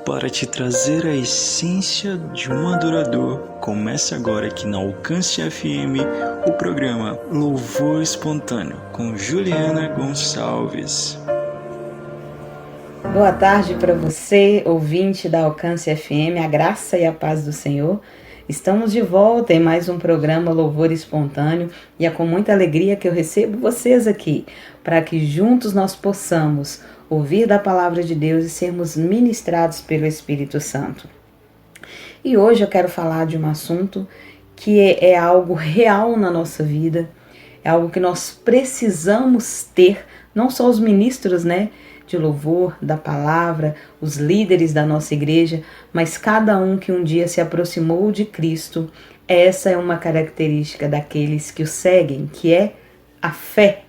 para te trazer a essência de um adorador. Começa agora aqui na Alcance FM o programa Louvor Espontâneo com Juliana Gonçalves. Boa tarde para você, ouvinte da Alcance FM, a graça e a paz do Senhor. Estamos de volta em mais um programa Louvor Espontâneo e é com muita alegria que eu recebo vocês aqui, para que juntos nós possamos ouvir da palavra de Deus e sermos ministrados pelo Espírito Santo. E hoje eu quero falar de um assunto que é algo real na nossa vida, é algo que nós precisamos ter, não só os ministros, de louvor, da palavra, os líderes da nossa igreja, mas cada um que um dia se aproximou de Cristo. Essa é uma característica daqueles que o seguem, que é a fé.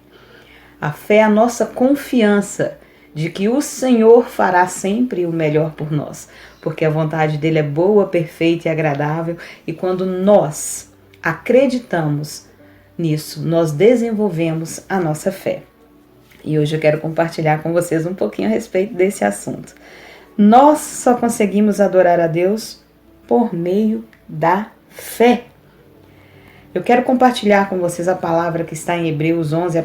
A fé é a nossa confiança de que o Senhor fará sempre o melhor por nós, porque a vontade dele é boa, perfeita e agradável, e quando nós acreditamos nisso, nós desenvolvemos a nossa fé. E hoje eu quero compartilhar com vocês um pouquinho a respeito desse assunto. Nós só conseguimos adorar a Deus por meio da fé. Eu quero compartilhar com vocês a palavra que está em Hebreus 11, a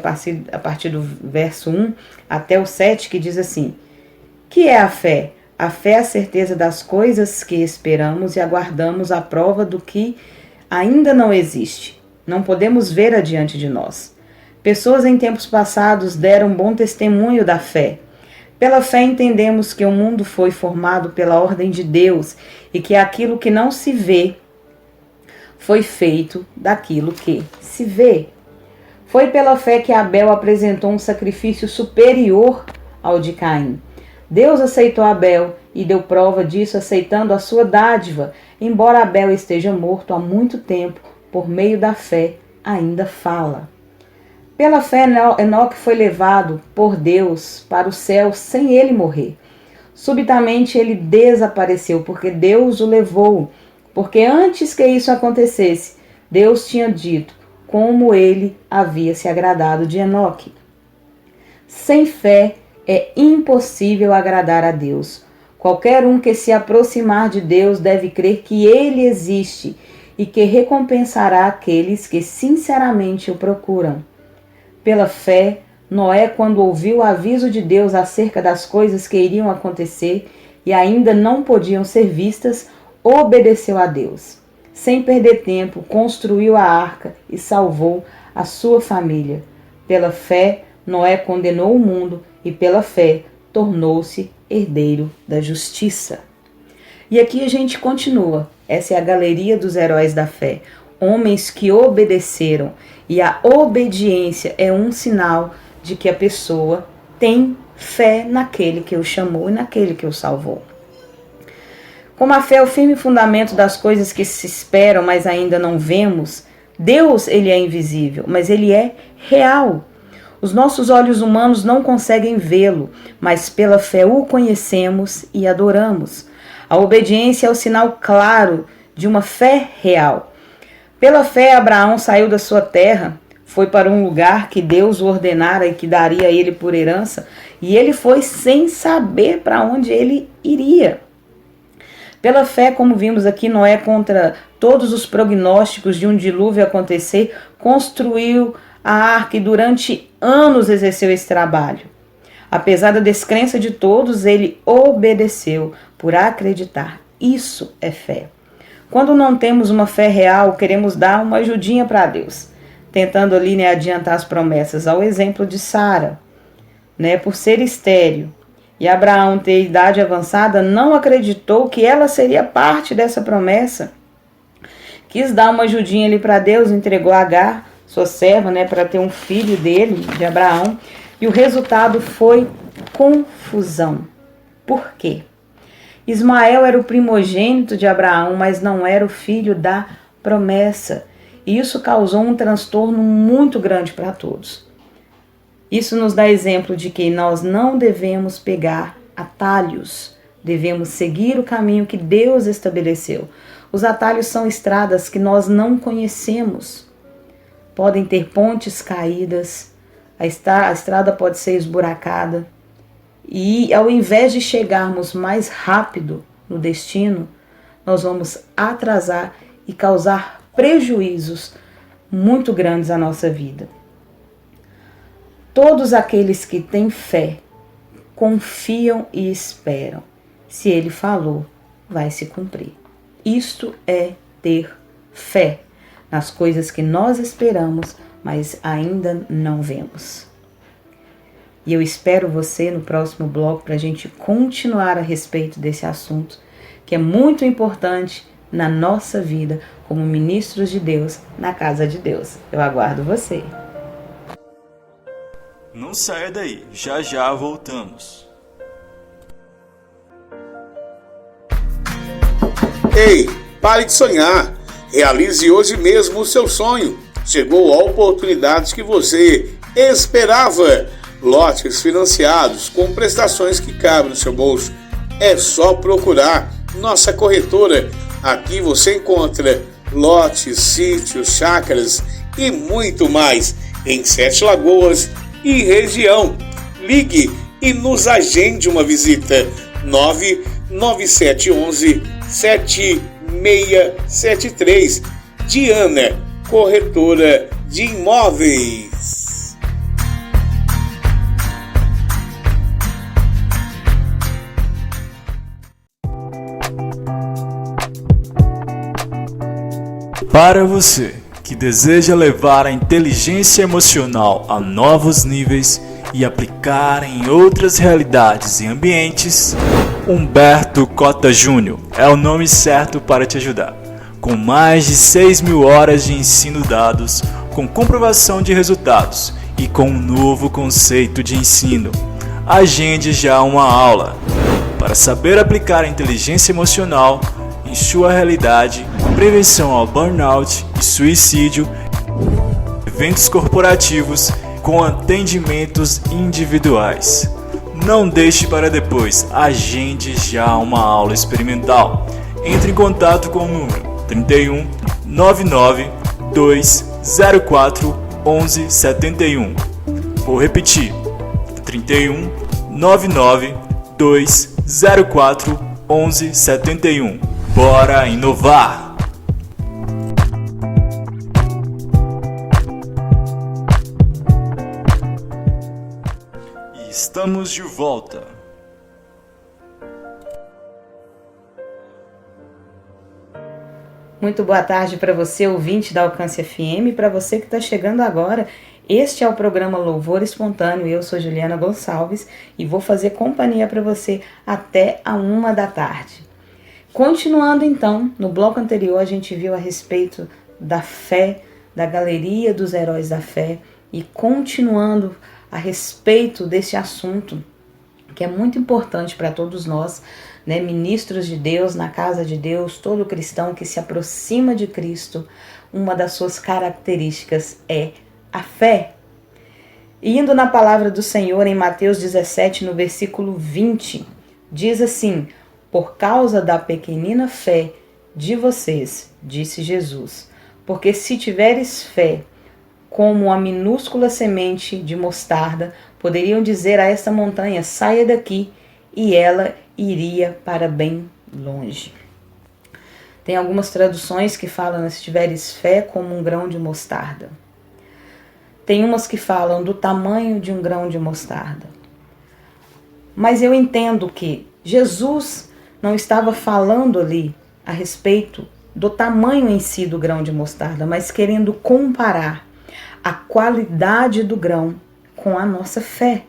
partir do verso 1 até o 7, que diz assim: que é a fé? A fé é a certeza das coisas que esperamos e aguardamos a prova do que ainda não existe. Não podemos ver adiante de nós. Pessoas em tempos passados deram bom testemunho da fé. Pela fé entendemos que o mundo foi formado pela ordem de Deus e que aquilo que não se vê foi feito daquilo que se vê. Foi pela fé que Abel apresentou um sacrifício superior ao de Caim. Deus aceitou Abel e deu prova disso aceitando a sua dádiva. Embora Abel esteja morto há muito tempo, por meio da fé ainda fala. Pela fé, Enoque foi levado por Deus para o céu sem ele morrer. Subitamente ele desapareceu, porque Deus o levou. Porque antes que isso acontecesse, Deus tinha dito como ele havia se agradado de Enoque. Sem fé é impossível agradar a Deus. Qualquer um que se aproximar de Deus deve crer que ele existe e que recompensará aqueles que sinceramente o procuram. Pela fé, Noé, quando ouviu o aviso de Deus acerca das coisas que iriam acontecer e ainda não podiam ser vistas, obedeceu a Deus. Sem perder tempo, construiu a arca e salvou a sua família. Pela fé, Noé condenou o mundo e pela fé tornou-se herdeiro da justiça. E aqui a gente continua. Essa é a galeria dos heróis da fé. Homens que obedeceram, e a obediência é um sinal de que a pessoa tem fé naquele que o chamou e naquele que o salvou. Como a fé é o firme fundamento das coisas que se esperam, mas ainda não vemos, Deus ele é invisível, mas ele é real. Os nossos olhos humanos não conseguem vê-lo, mas pela fé o conhecemos e adoramos. A obediência é o sinal claro de uma fé real. Pela fé, Abraão saiu da sua terra, foi para um lugar que Deus o ordenara e que daria a ele por herança, e ele foi sem saber para onde ele iria. Pela fé, como vimos aqui, Noé, contra todos os prognósticos de um dilúvio acontecer, construiu a arca e durante anos exerceu esse trabalho. Apesar da descrença de todos, ele obedeceu por acreditar. Isso é fé. Quando não temos uma fé real, queremos dar uma ajudinha para Deus, tentando ali adiantar as promessas, ao exemplo de Sara, por ser estéril. E Abraão ter idade avançada, não acreditou que ela seria parte dessa promessa. Quis dar uma ajudinha ali para Deus, entregou Agar, sua serva, para ter um filho dele, de Abraão. E o resultado foi confusão. Por quê? Ismael era o primogênito de Abraão, mas não era o filho da promessa. E isso causou um transtorno muito grande para todos. Isso nos dá exemplo de que nós não devemos pegar atalhos, devemos seguir o caminho que Deus estabeleceu. Os atalhos são estradas que nós não conhecemos. Podem ter pontes caídas, a estrada pode ser esburacada. E ao invés de chegarmos mais rápido no destino, nós vamos atrasar e causar prejuízos muito grandes à nossa vida. Todos aqueles que têm fé, confiam e esperam. Se Ele falou, vai se cumprir. Isto é ter fé nas coisas que nós esperamos, mas ainda não vemos. E eu espero você no próximo bloco para a gente continuar a respeito desse assunto, que é muito importante na nossa vida como ministros de Deus na casa de Deus. Eu aguardo você. Não saia daí, já já voltamos. Ei, pare de sonhar. Realize hoje mesmo o seu sonho. Chegou a oportunidade que você esperava. Lotes financiados com prestações que cabem no seu bolso. É só procurar nossa corretora. Aqui você encontra lotes, sítios, chácaras e muito mais em 7 Lagoas e região. Ligue e nos agende uma visita. 99711 7673. Diana, corretora de imóveis. Para você que deseja levar a inteligência emocional a novos níveis e aplicar em outras realidades e ambientes, Humberto Cota Júnior é o nome certo para te ajudar. Com mais de 6.000 horas de ensino dados, com comprovação de resultados e com um novo conceito de ensino, agende já uma aula. Para saber aplicar a inteligência emocional em sua realidade, prevenção ao burnout e suicídio, eventos corporativos com atendimentos individuais. Não deixe para depois, agende já uma aula experimental. Entre em contato com o número 31 99 204 1171. Vou repetir: 31 99 204 1171. Bora inovar! E estamos de volta. Muito boa tarde para você, ouvinte da Alcance FM, e para você que está chegando agora. Este é o programa Louvor Espontâneo. Eu sou Juliana Gonçalves e vou fazer companhia para você até a 1h da tarde. Continuando então, no bloco anterior a gente viu a respeito da fé, da galeria dos heróis da fé, e continuando a respeito desse assunto que é muito importante para todos nós, né, ministros de Deus, na casa de Deus, todo cristão que se aproxima de Cristo, uma das suas características é a fé. Indo na palavra do Senhor em Mateus 17, no versículo 20, diz assim: por causa da pequenina fé de vocês, disse Jesus, porque se tiveres fé como a minúscula semente de mostarda, poderiam dizer a esta montanha, saia daqui, e ela iria para bem longe. Tem algumas traduções que falam, se tiveres fé como um grão de mostarda. Tem umas que falam do tamanho de um grão de mostarda. Mas eu entendo que Jesus não estava falando ali a respeito do tamanho em si do grão de mostarda, mas querendo comparar a qualidade do grão com a nossa fé.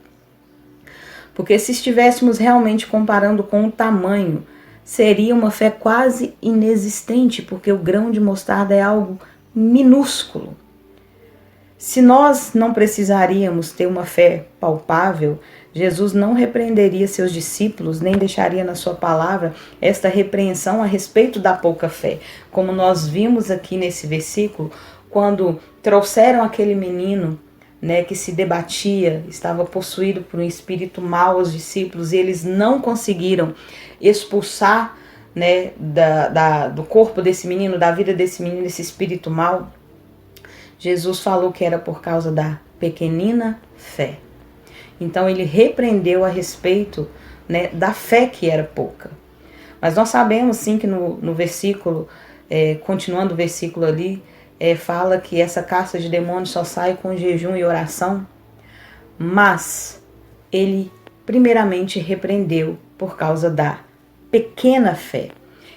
Porque se estivéssemos realmente comparando com o tamanho, seria uma fé quase inexistente, porque o grão de mostarda é algo minúsculo. Se nós não precisaríamos ter uma fé palpável, Jesus não repreenderia seus discípulos, nem deixaria na sua palavra esta repreensão a respeito da pouca fé. Como nós vimos aqui nesse versículo, quando trouxeram aquele menino, né, que se debatia, estava possuído por um espírito mau aos discípulos, e eles não conseguiram expulsar, né, do corpo desse menino, da vida desse menino, esse espírito mau. Jesus falou que era por causa da pequenina fé. Então ele repreendeu a respeito, né, da fé que era pouca. Mas nós sabemos sim que no versículo, continuando o versículo ali, fala que essa casta de demônios só sai com jejum e oração. Mas ele primeiramente repreendeu por causa da pequena fé.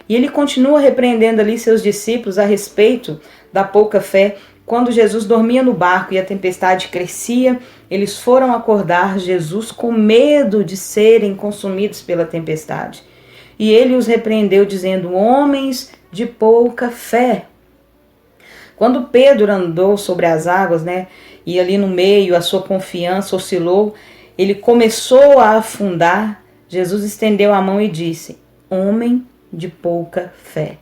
E ele continua repreendendo ali seus discípulos a respeito da pouca fé. Quando Jesus dormia no barco e a tempestade crescia, eles foram acordar Jesus com medo de serem consumidos pela tempestade. E ele os repreendeu dizendo: homens de pouca fé. Quando Pedro andou sobre as águas, né, e ali no meio a sua confiança oscilou, ele começou a afundar. Jesus estendeu a mão e disse: homem de pouca fé.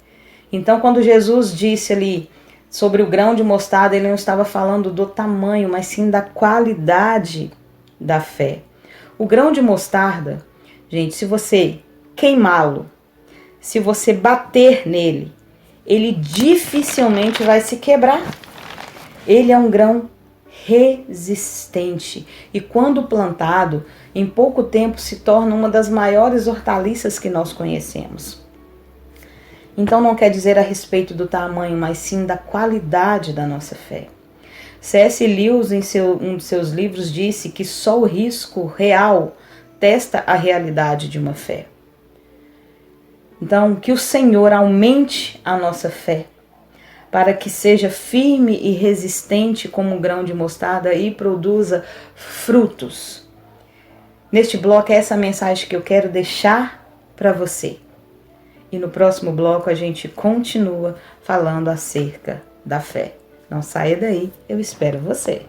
Então, quando Jesus disse ali sobre o grão de mostarda, ele não estava falando do tamanho, mas sim da qualidade da fé. O grão de mostarda, gente, se você queimá-lo, se você bater nele, ele dificilmente vai se quebrar. Ele é um grão resistente e quando plantado, em pouco tempo se torna uma das maiores hortaliças que nós conhecemos. Então não quer dizer a respeito do tamanho, mas sim da qualidade da nossa fé. C.S. Lewis, em um de seus livros, disse que só o risco real testa a realidade de uma fé. Então, que o Senhor aumente a nossa fé, para que seja firme e resistente como um grão de mostarda e produza frutos. Neste bloco é essa mensagem que eu quero deixar para você. E no próximo bloco a gente continua falando acerca da fé. Não saia daí, eu espero você.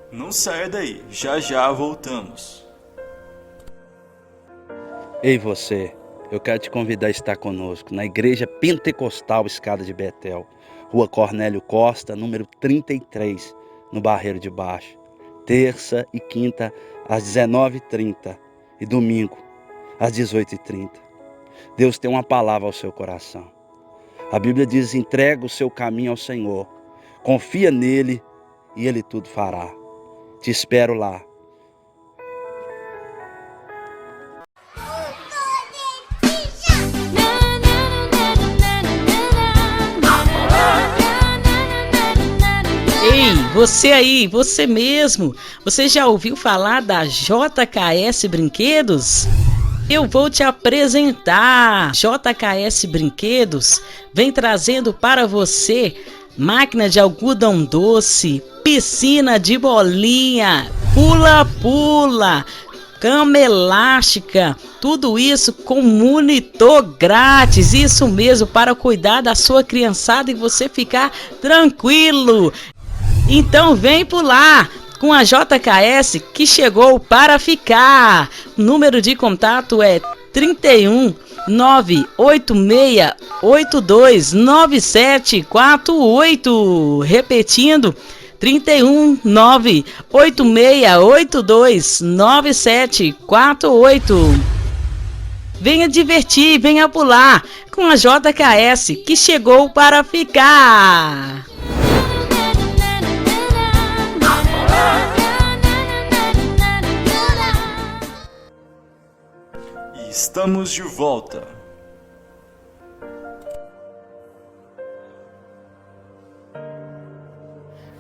Não saia daí, já já voltamos. Ei você, eu quero te convidar a estar conosco na Igreja Pentecostal Escada de Betel, Rua Cornélio Costa, número 33, no Barreiro de Baixo. Terça e quinta às 19h30 e domingo às 18h30. Deus tem uma palavra ao seu coração. A Bíblia diz: entrega o seu caminho ao Senhor, confia nele e ele tudo fará. Te espero lá. Ei, você aí, você mesmo, você já ouviu falar da JKS Brinquedos? Eu vou te apresentar. JKS Brinquedos vem trazendo para você máquina de algodão doce, piscina de bolinha, pula-pula, cama elástica, tudo isso com monitor grátis, isso mesmo, para cuidar da sua criançada e você ficar tranquilo. Então vem pular com a JKS que chegou para ficar. O número de contato é 31 98682 9748. Repetindo, 31 98682 9748. Venha divertir, venha pular com a JKS que chegou para ficar. Estamos de volta.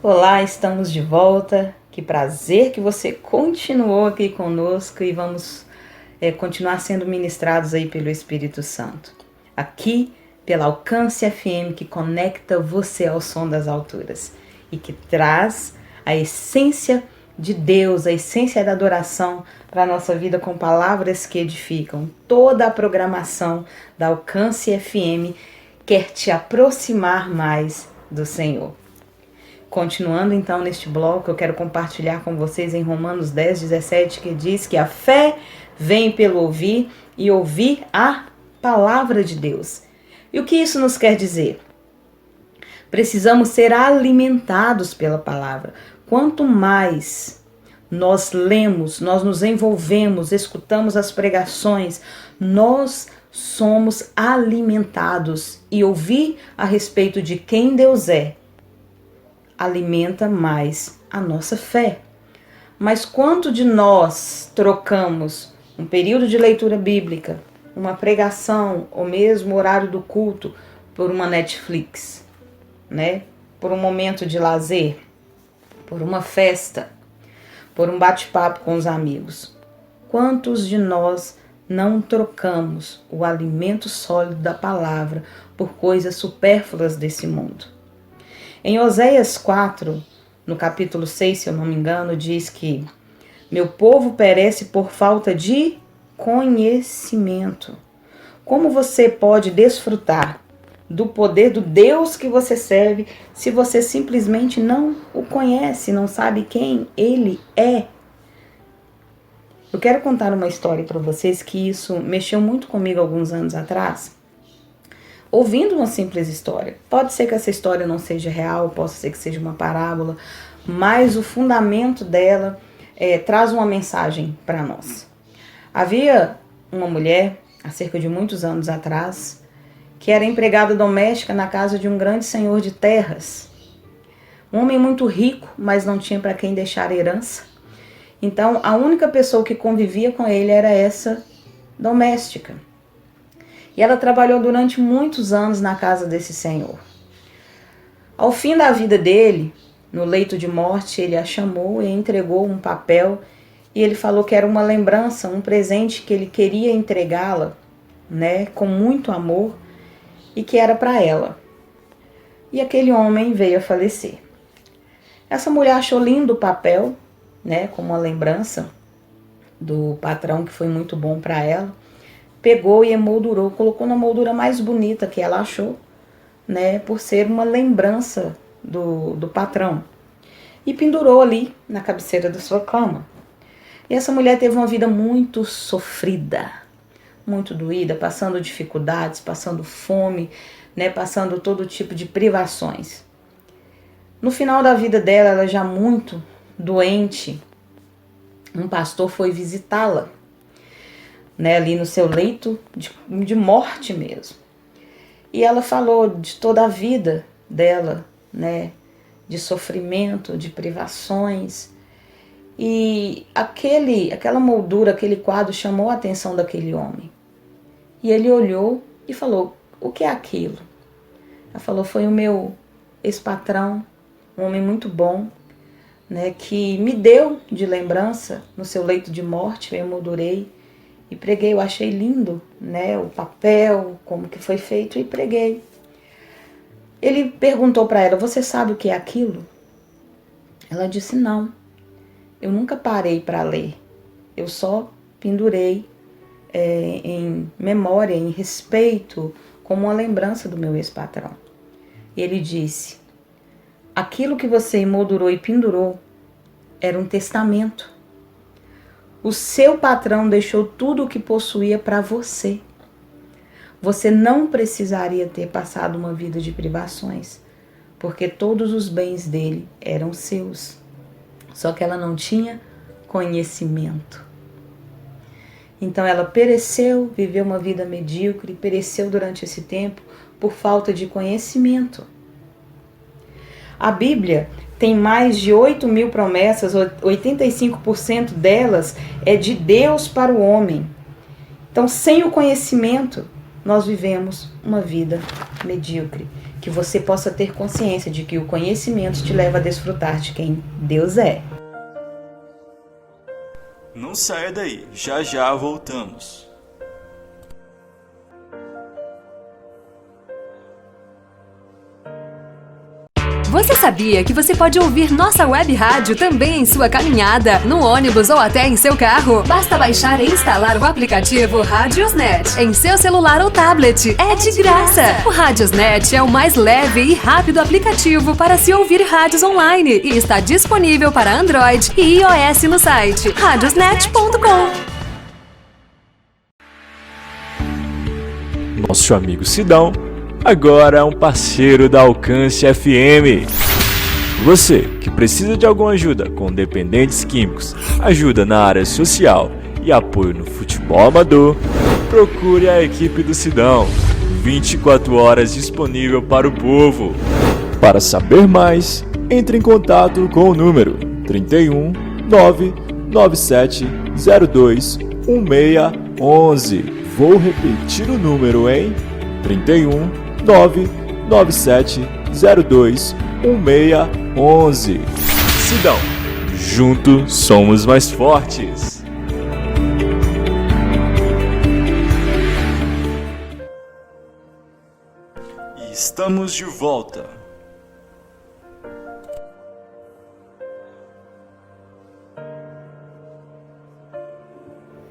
Olá, estamos de volta. Que prazer que você continuou aqui conosco e vamos continuar sendo ministrados aí pelo Espírito Santo. Aqui pela Alcance FM, que conecta você ao som das alturas e que traz a essência de Deus, a essência da adoração para a nossa vida com palavras que edificam. Toda a programação da Alcance FM quer te aproximar mais do Senhor. Continuando então neste bloco, eu quero compartilhar com vocês em Romanos 10:17, que diz que a fé vem pelo ouvir e ouvir a palavra de Deus. E o que isso nos quer dizer? Precisamos ser alimentados pela palavra. Quanto mais nós lemos, nós nos envolvemos, escutamos as pregações, nós somos alimentados. E ouvir a respeito de quem Deus é alimenta mais a nossa fé. Mas quanto de nós trocamos um período de leitura bíblica, uma pregação ou mesmo o horário do culto por uma Netflix, né? Por um momento de lazer, por uma festa, por um bate-papo com os amigos? Quantos de nós não trocamos o alimento sólido da palavra por coisas supérfluas desse mundo? Em Oséias 4, no capítulo 6, se eu não me engano, diz que meu povo perece por falta de conhecimento. Como você pode desfrutar do poder do Deus que você serve se você simplesmente não o conhece, não sabe quem Ele é? Eu quero contar uma história para vocês que isso mexeu muito comigo alguns anos atrás. Ouvindo uma simples história. Pode ser que essa história não seja real, pode ser que seja uma parábola, mas o fundamento dela traz uma mensagem para nós. Havia uma mulher, há cerca de muitos anos atrás, que era empregada doméstica na casa de um grande senhor de terras. Um homem muito rico, mas não tinha para quem deixar herança. Então, a única pessoa que convivia com ele era essa doméstica. E ela trabalhou durante muitos anos na casa desse senhor. Ao fim da vida dele, no leito de morte, ele a chamou e entregou um papel. E ele falou que era uma lembrança, um presente que ele queria entregá-la, né, com muito amor, e que era para ela. E aquele homem veio a falecer. Essa mulher achou lindo o papel, né, como uma lembrança do patrão que foi muito bom para ela. Pegou e emoldurou, colocou na moldura mais bonita que ela achou, né, por ser uma lembrança do patrão. E pendurou ali na cabeceira da sua cama. E essa mulher teve uma vida muito sofrida, muito doída, passando dificuldades, passando fome, né, passando todo tipo de privações. No final da vida dela, ela já muito doente, um pastor foi visitá-la, né, ali no seu leito de morte mesmo. E ela falou de toda a vida dela, né, de sofrimento, de privações. E aquela moldura, aquele quadro chamou a atenção daquele homem. E ele olhou e falou, o que é aquilo? Ela falou, foi o meu ex-patrão, um homem muito bom, né, que me deu de lembrança no seu leito de morte. Eu emoldurei e preguei. Eu achei lindo, né, o papel, como que foi feito, e preguei. Ele perguntou para ela, você sabe o que é aquilo? Ela disse, não, eu nunca parei para ler, eu só pendurei em memória, em respeito, como uma lembrança do meu ex-patrão. E ele disse, aquilo que você emoldurou e pendurou era um testamento. O seu patrão deixou tudo o que possuía para você. Você não precisaria ter passado uma vida de privações, porque todos os bens dele eram seus. Só que ela não tinha conhecimento. Então ela pereceu, viveu uma vida medíocre, pereceu durante esse tempo por falta de conhecimento. A Bíblia tem mais de 8.000 promessas, 85% delas é de Deus para o homem. Então, sem o conhecimento, nós vivemos uma vida medíocre. Que você possa ter consciência de que o conhecimento te leva a desfrutar de quem Deus é. Não saia daí, já já voltamos. Você sabia que você pode ouvir nossa web rádio também em sua caminhada, no ônibus ou até em seu carro? Basta baixar e instalar o aplicativo Radiosnet em seu celular ou tablet. É de graça! O Radiosnet é o mais leve e rápido aplicativo para se ouvir rádios online e está disponível para Android e iOS no site radiosnet.com. Nosso amigo Sidão agora é um parceiro da Alcance FM. Você que precisa de alguma ajuda com dependentes químicos, ajuda na área social e apoio no futebol amador, procure a equipe do Sidão. 24 horas disponível para o povo. Para saber mais, entre em contato com o número 31 997021611. Vou repetir o número, hein? 31 997021611. Sidão, juntos somos mais fortes. Estamos de volta.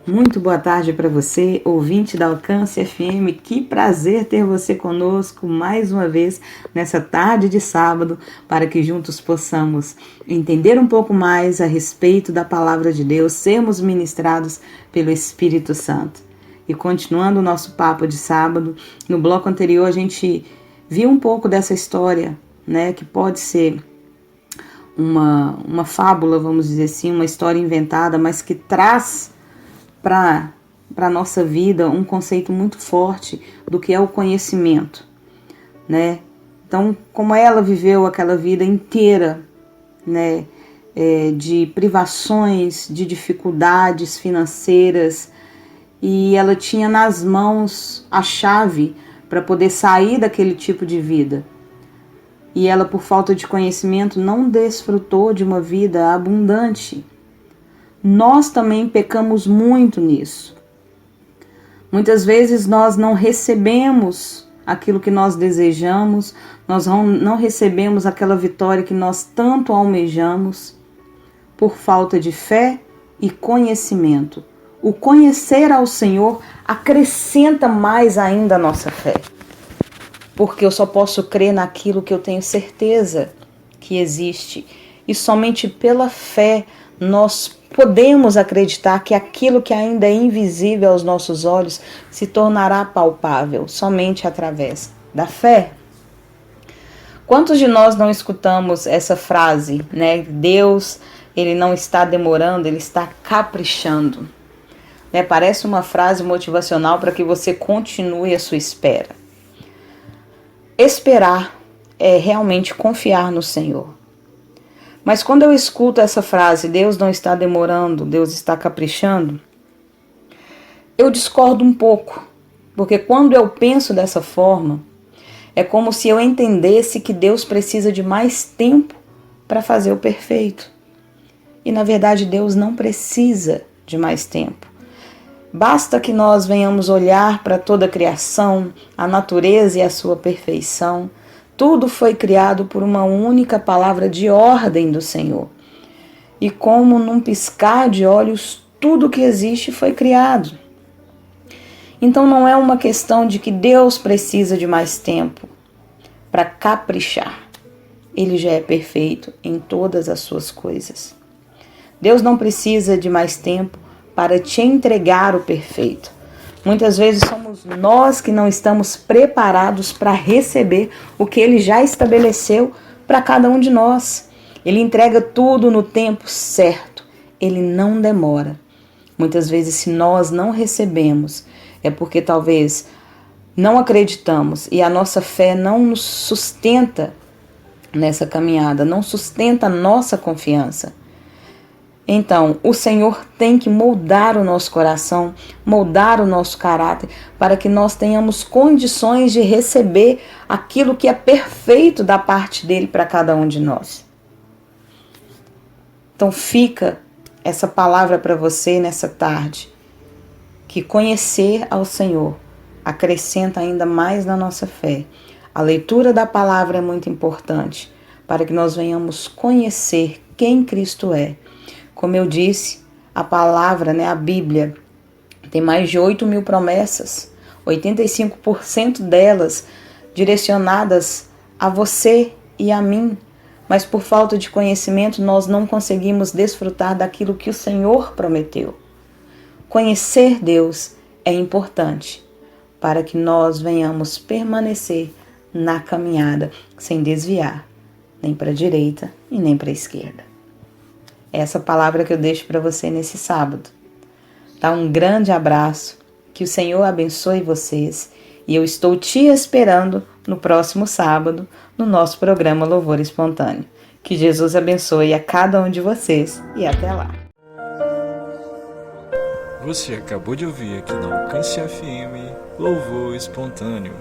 Muito boa tarde para você, ouvinte da Alcance FM. Que prazer ter você conosco mais uma vez nessa tarde de sábado, para que juntos possamos entender um pouco mais a respeito da palavra de Deus, sermos ministrados pelo Espírito Santo. E continuando o nosso papo de sábado, no bloco anterior a gente viu um pouco dessa história, né, que pode ser uma fábula, vamos dizer assim, uma história inventada, mas que traz para a nossa vida um conceito muito forte do que é o conhecimento, né? Então, como ela viveu aquela vida inteira, né, de privações, de dificuldades financeiras, e ela tinha nas mãos a chave para poder sair daquele tipo de vida. E ela, por falta de conhecimento, não desfrutou de uma vida abundante. Nós também pecamos muito nisso. Muitas vezes nós não recebemos aquilo que nós desejamos, nós não recebemos aquela vitória que nós tanto almejamos por falta de fé e conhecimento. O conhecer ao Senhor acrescenta mais ainda a nossa fé, porque eu só posso crer naquilo que eu tenho certeza que existe, e somente pela fé nós podemos acreditar que aquilo que ainda é invisível aos nossos olhos se tornará palpável somente através da fé. Quantos de nós não escutamos essa frase, né? Deus, ele não está demorando, ele está caprichando. Né? Parece uma frase motivacional para que você continue a sua espera. Esperar é realmente confiar no Senhor. Mas quando eu escuto essa frase, Deus não está demorando, Deus está caprichando, eu discordo um pouco, porque quando eu penso dessa forma, é como se eu entendesse que Deus precisa de mais tempo para fazer o perfeito. E na verdade Deus não precisa de mais tempo. Basta que nós venhamos olhar para toda a criação, a natureza e a sua perfeição. Tudo foi criado por uma única palavra de ordem do Senhor. E como num piscar de olhos, tudo que existe foi criado. Então não é uma questão de que Deus precisa de mais tempo para caprichar. Ele já é perfeito em todas as suas coisas. Deus não precisa de mais tempo para te entregar o perfeito. Muitas vezes somos nós que não estamos preparados para receber o que Ele já estabeleceu para cada um de nós. Ele entrega tudo no tempo certo. Ele não demora. Muitas vezes, se nós não recebemos, é porque talvez não acreditamos e a nossa fé não nos sustenta nessa caminhada, não sustenta a nossa confiança. Então, o Senhor tem que moldar o nosso coração, moldar o nosso caráter, para que nós tenhamos condições de receber aquilo que é perfeito da parte dele para cada um de nós. Então, fica essa palavra para você nessa tarde, que conhecer ao Senhor acrescenta ainda mais na nossa fé. A leitura da palavra é muito importante, para que nós venhamos conhecer quem Cristo é. Como eu disse, a palavra, a Bíblia, tem mais de 8.000 promessas, 85% delas direcionadas a você e a mim, mas por falta de conhecimento nós não conseguimos desfrutar daquilo que o Senhor prometeu. Conhecer Deus é importante para que nós venhamos permanecer na caminhada sem desviar, nem para a direita e nem para a esquerda. Essa palavra que eu deixo para você nesse sábado. Tá? Um grande abraço, que o Senhor abençoe vocês e eu estou te esperando no próximo sábado no nosso programa Louvor Espontâneo. Que Jesus abençoe a cada um de vocês e até lá. Você acabou de ouvir aqui na Alcance FM Louvor Espontâneo.